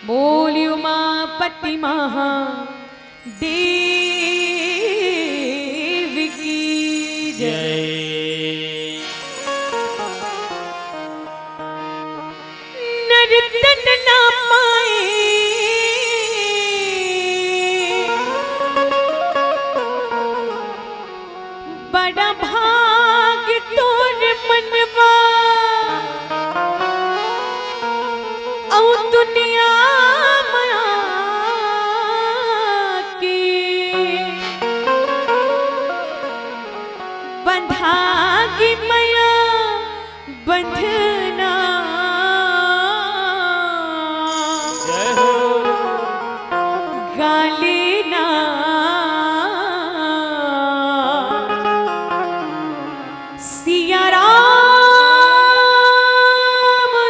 बोली उमापति महादेव की जय। नर्तन ना पाए बड़ा भाग तोर मनवा औ दुनिया माया की बंधागी माया बंधना गालिना सिया राम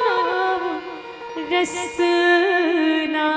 नाम रसना।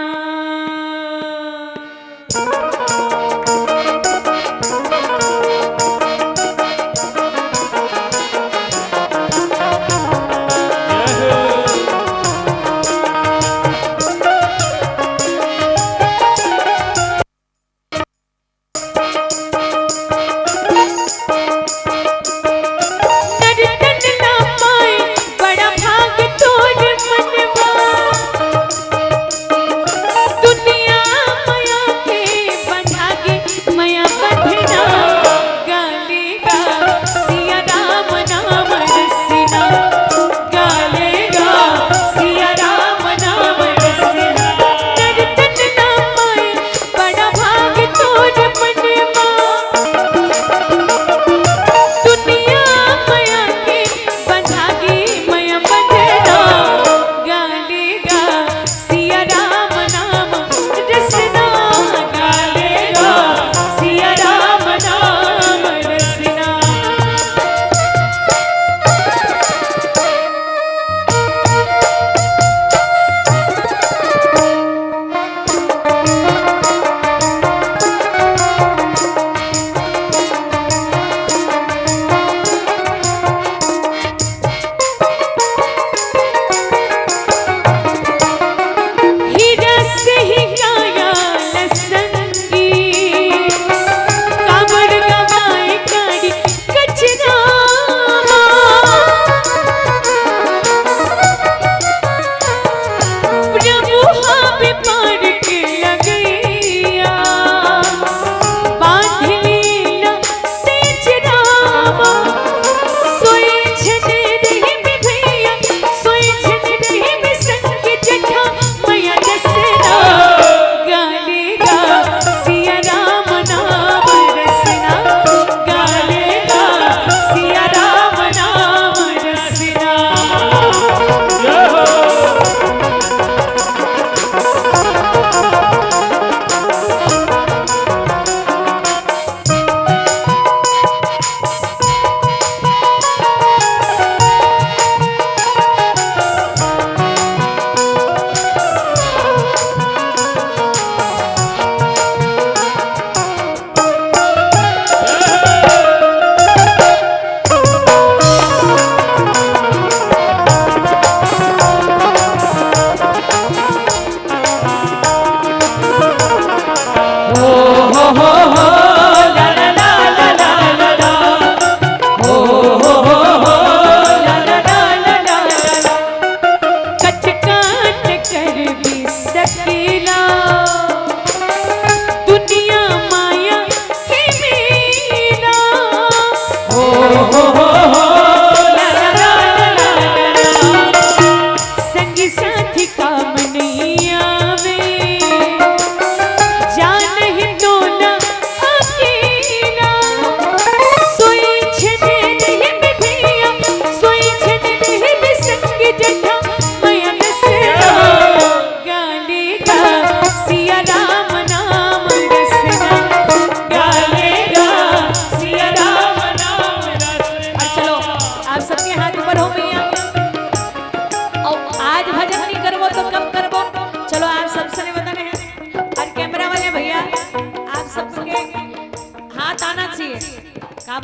सिया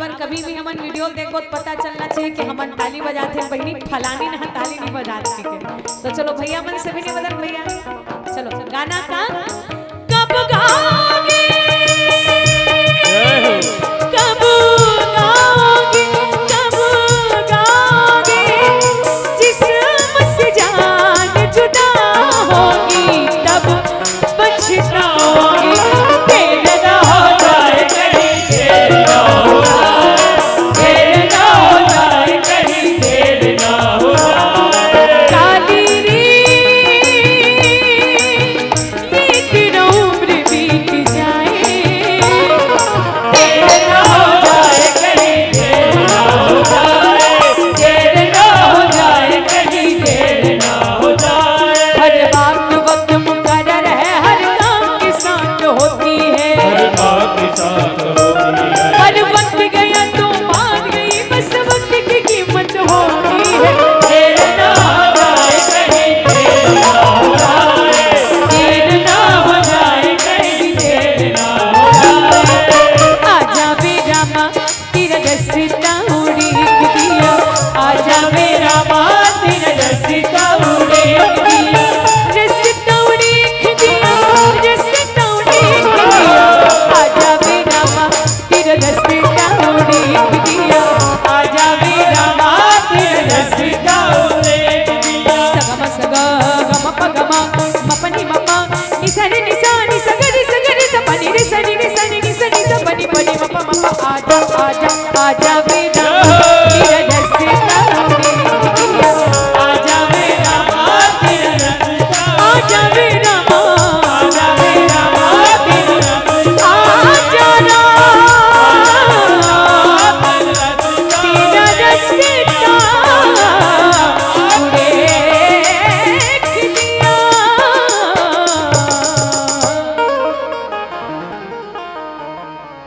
अबर कभी भी हमन वीडियो देखो तो पता चलना चाहिए कि हमन ताली बजाते हैं बहनी फलानी ना ताली नहीं बजाते के। तो चलो भैया मन से भी नहीं बदल भैया। चलो गाना का कब गाओगे कब गाओगे कब गाओगे जिस्म से जान जुदा होगी तब पछताओगी। तेरे ना हो जाए कहीं तेरे ना हो जाए तेरे ना हो जाए कहीं तेरे ना हो जाए। काली रे लेकिन उम्र बीत जाए तेरे ना हो जाए कहीं तेरे ना हो जाए तेरे ना हो जाए कहीं तेरे ना हो जाए। हर बात वक्त मुकर्रर है हर काम के साथ होती है हर काम के साथ होती है। हर वक्त गया तो बात गई बस वक्त की कीमत होती है। तेरे ना हो जाए कहीं तेरे ना हो जाए तेरे ना हो जाए कहीं तेरे ना हो जाए। आजा मेरा माँ तेरा रस्ता उड़ीक दिया आजा मेरा माँ तेरा रस्ता उड़ीक दिया रस्ता उड़ीक दिया रस्ता उड़ीक दिया आजा मेरा माँ तेरा रस्ता उड़ीक दिया आजा मेरा माँ तेरा रस्ता उड़ीक दिया। सगम सग गम पगम मपनि मप निसनि निसा निसगरि सगरि सपनि रिसनि निसनि निसनि सपनि पनि मप मप आजा आजा आजा